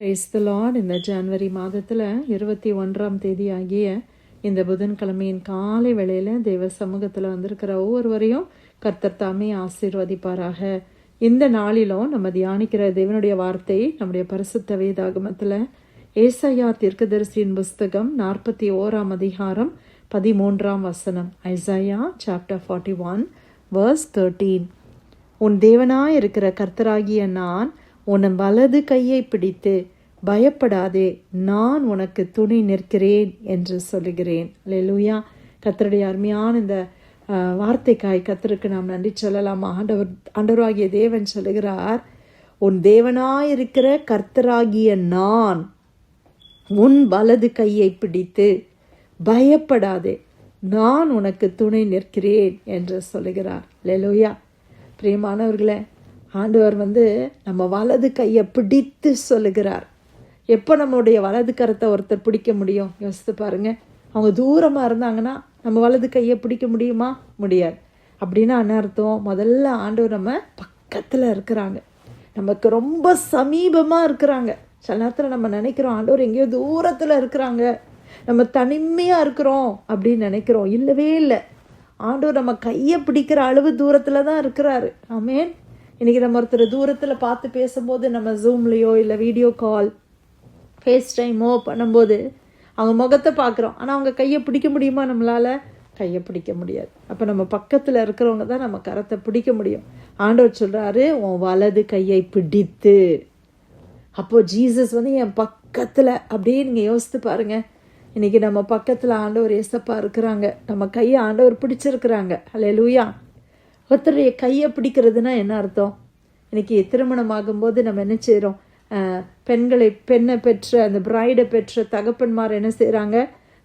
Praise the Lord. இந்த ஜனவரி மாதத்தில் 21ஆம் தேதி ஆகிய இந்த புதன்கிழமையின் காலை வேளையில் தேவ சமூகத்தில் வந்திருக்கிற ஒவ்வொருவரையும் கர்த்தர் தாமே ஆசீர்வதிப்பாராக. இந்த நாளிலும் நம்ம தியானிக்கிற தேவனுடைய வார்த்தை நம்முடைய பரிசுத்த வேதாகமத்தில் ஏசாயா தீர்க்கதரிசியின் புஸ்தகம் 41ஆம் அதிகாரம் 13ஆம் வசனம். Isaiah chapter 41 verse 13. உன் தேவனாய் இருக்கிற கர்த்தராகிய நான் உன் வலது கையை பிடித்து பயப்படாதே, நான் உனக்கு துணை நிற்கிறேன் என்று சொல்லுகிறேன். அல்லேலூயா. கர்த்தருடைய அருமையான இந்த வார்த்தைக்காய் கர்த்தருக்கு நாம் நன்றி சொல்லலாமா? ஆண்டவராகிய தேவன் சொல்லுகிறார், உன் தேவனாயிருக்கிற கர்த்தராகிய நான் உன் வலது கையை பிடித்து பயப்படாதே, நான் உனக்கு துணை நிற்கிறேன் என்று சொல்லுகிறார். அல்லேலூயா. பிரியமானவர்களே, ஆண்டவர் நம்ம வலது கையை பிடித்து சொல்லுகிறார். எப்போ நம்மளுடைய வலது கரத்தை ஒருத்தர் பிடிக்க முடியும்? யோசித்து பாருங்க. அவங்க தூரமாக இருந்தாங்கன்னா நம்ம வலது கையை பிடிக்க முடியுமா? முடியாது. அப்படின்னா என்ன அர்த்தம்? முதல்ல ஆண்டவர் நம்ம பக்கத்தில் இருக்கிறாங்க, நமக்கு ரொம்ப சமீபமாக இருக்கிறாங்க. சில நேரத்தில் நம்ம நினைக்கிறோம் ஆண்டவர் எங்கேயோ தூரத்தில் இருக்கிறாங்க, நம்ம தனிமையாக இருக்கிறோம் அப்படின்னு நினைக்கிறோம். இல்லவே இல்லை. ஆண்டவர் நம்ம கையை பிடிக்கிற அளவு தூரத்தில் தான் இருக்கிறாரு. ஆமேன். இன்றைக்கி நம்ம ஒருத்தர் தூரத்தில் பார்த்து பேசும்போது, நம்ம ஜூம்லேயோ இல்லை வீடியோ கால் ஃபேஸ் டைமோ பண்ணும்போது அவங்க முகத்தை பார்க்குறோம், ஆனால் அவங்க கையை பிடிக்க முடியுமா? நம்மளால் கையை பிடிக்க முடியாது. அப்போ நம்ம பக்கத்தில் இருக்கிறவங்க தான் நம்ம கரத்தை பிடிக்க முடியும். ஆண்டவர் சொல்கிறாரு, உன் வலது கையை பிடித்து. அப்போது ஜீசஸ் என் பக்கத்தில். அப்படியே நீங்கள் யோசித்து பாருங்கள். இன்றைக்கி நம்ம பக்கத்தில் ஆண்டவர் ஏசப்பா இருக்கிறாங்க, நம்ம கையை ஆண்டவர் பிடிச்சிருக்கிறாங்க. அல்லேலூயா. ஒருத்தருடைய கையை பிடிக்கிறதுனா என்ன அர்த்தம்? இன்றைக்கி திருமணம் ஆகும்போது நம்ம என்ன செய்கிறோம்? பெண்ணை பெற்ற அந்த பிரைடை பெற்ற தகப்பன்மார் என்ன செய்கிறாங்க?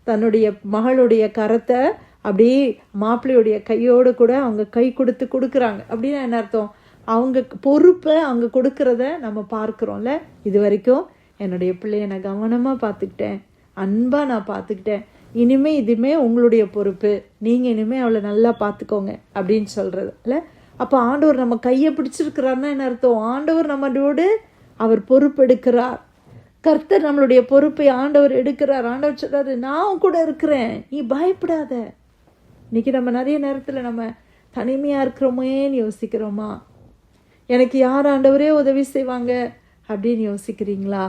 தன்னுடைய மகளுடைய கரத்தை அப்படியே மாப்பிள்ளையுடைய கையோடு கூட அவங்க கை கொடுக்குறாங்க. அப்படின்னா என்ன அர்த்தம்? அவங்க பொறுப்பை அவங்க கொடுக்கறத நம்ம பார்க்குறோம்ல. இது வரைக்கும் என்னுடைய பிள்ளைய நான் கவனமாக பார்த்துக்கிட்டேன், அன்பாக நான் பார்த்துக்கிட்டேன், இனிமேல் இதுவுமே உங்களுடைய பொறுப்பு, நீங்கள் இனிமேல் அவளை நல்லா பார்த்துக்கோங்க அப்படின்னு சொல்கிறது இல்லை. அப்போ ஆண்டவர் நம்ம கையை பிடிச்சிருக்கிறாருன்னா என்ன அர்த்தம்? ஆண்டவர் நம்மளோடு அவர் பொறுப்பெடுக்கிறார். கர்த்தர் நம்மளுடைய பொறுப்பை ஆண்டவர் எடுக்கிறார். ஆண்டவர் சொல்கிறாரு, நான் கூட இருக்கிறேன், நீ பயப்படாத. இன்னைக்கு நம்ம நிறைய நேரத்தில் நம்ம தனிமையாக இருக்கிறோமேன்னு யோசிக்கிறோமா? எனக்கு யார் ஆண்டவரே உதவி செய்வாங்க அப்படின்னு யோசிக்கிறீங்களா?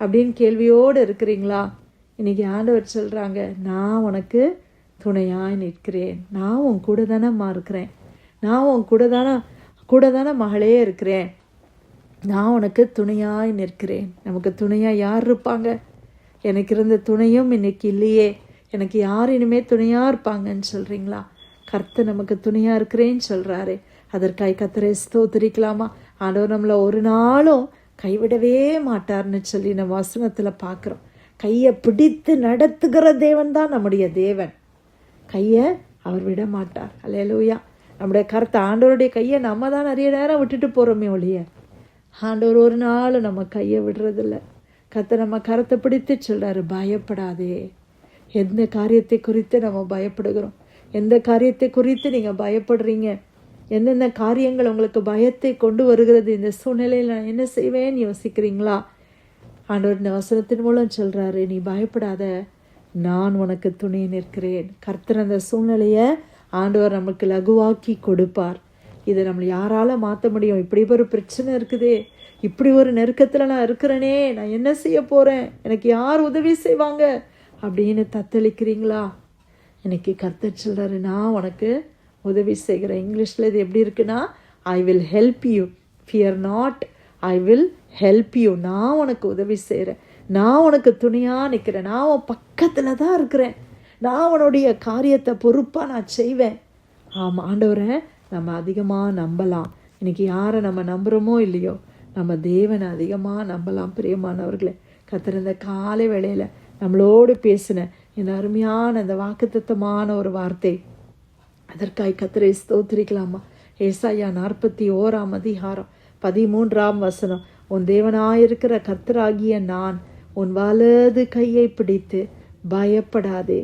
அப்படின்னு கேள்வியோடு இருக்கிறீங்களா? இன்னைக்கு ஆண்டவர் சொல்கிறாங்க, நான் உனக்கு துணையாய் நிற்கிறேன், நான் உன் கூட தானேம்மா இருக்கிறேன், நான் உன் கூட தானே மகளே இருக்கிறேன், நான் உனக்கு துணையாய் நிற்கிறேன். நமக்கு துணையாக யார் இருப்பாங்க? எனக்கு இருந்த துணையும் இன்னைக்கு இல்லையே, எனக்கு யார் இனிமேல் துணையாக இருப்பாங்கன்னு சொல்கிறீங்களா? கர்த்தர் நமக்கு துணையாக இருக்கிறேன்னு சொல்கிறாரு. அதற்காய் கர்த்தரை ஸ்தோத்திரிக்கலாமா? ஆண்டவர் நம்மளை ஒரு நாளும் கைவிடவே மாட்டார்னு சொல்லி நம்ம வசனத்தில் பார்க்குறோம். கையை பிடித்து நடத்துகிற தேவன் தான் நம்முடைய தேவன். கையை அவர் விட மாட்டார். அல்லேலூயா. நம்முடைய கருத்தை, ஆண்டவருடைய கையை நம்ம தான் நிறைய நேரம் விட்டுட்டு போகிறோமே ஒழிய ஆண்டவர் ஒரு நாள் நம்ம கையை விடுறதில்ல. கர்த்தர் நம்ம கரத்தை பிடித்து சொல்கிறாரு, பயப்படாதே. எந்த காரியத்தை குறித்து நம்ம பயப்படுகிறோம்? எந்த காரியத்தை குறித்து நீங்கள் பயப்படுறீங்க? எந்தெந்த காரியங்கள் உங்களுக்கு பயத்தை கொண்டு வருகிறது? இந்த சூழ்நிலையில் நான் என்ன செய்வேன்னு யோசிக்கிறீங்களா? ஆண்டவர் இந்த வசனத்தின் மூலம் சொல்கிறாரு, நீ பயப்படாத, நான் உனக்கு துணை நிற்கிறேன். கர்த்தர் அந்த சூழ்நிலையை ஆண்டவர் நமக்கு லகுவாக்கி கொடுப்பார். இதை நம்மளை யாரால மாற்ற முடியும்? இப்படி ஒரு பிரச்சனை இருக்குதே, இப்படி ஒரு நெருக்கத்தில் நான் இருக்கிறேனே, நான் என்ன செய்ய போகிறேன், எனக்கு யார் உதவி செய்வாங்க அப்படின்னு தத்தளிக்கிறீங்களா? இன்னைக்கு கர்த்தர் சொல்கிறாரு, நான் உனக்கு உதவி செய்கிறேன். இங்கிலீஷில் இது எப்படி இருக்குன்னா, I will help you, fear not, I will help you. நான் உனக்கு உதவி செய்கிறேன், நான் உனக்கு துணையாக நிற்கிறேன், நான் உன் பக்கத்தில் தான் இருக்கிறேன், நான் உன்னுடைய காரியத்தை பொறுப்பாக நான் செய்வேன். ஆமாம், ஆண்டவரை நம்ம அதிகமாக நம்பலாம். இன்றைக்கி யாரை நம்ம நம்புகிறோமோ இல்லையோ, நம்ம தேவனை அதிகமாக நம்பலாம். பிரியமானவர்களே, கர்த்தர் இந்த காலை வேளையில் நம்மளோடு பேசின இந்த அருமையான இந்த வாக்குத்தத்தமான ஒரு வார்த்தை, அதற்காய் கர்த்தரை ஸ்தோத்திரிக்கலாமா? ஏசாயா 41ஆம் அதிகாரம் 13ஆம் வசனம். உன் தேவனாயிருக்கிற கர்த்தராகிய நான் உன் வலது கையை பிடித்து பயப்படாதே,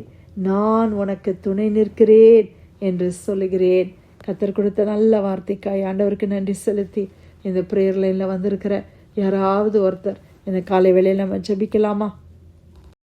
நான் உனக்கு துணை நிற்கிறேன் என்று சொல்லுகிறேன். கர்த்தர் கொடுத்த நல்ல வார்த்தைக்காய் ஆண்டவருக்கு நன்றி செலுத்தி இந்த ப்ரேயர் லைனில் வந்திருக்கிற யாராவது ஒருத்தர் இந்த காலை வேளையில் நம்ம ஜெபிக்கலாமா?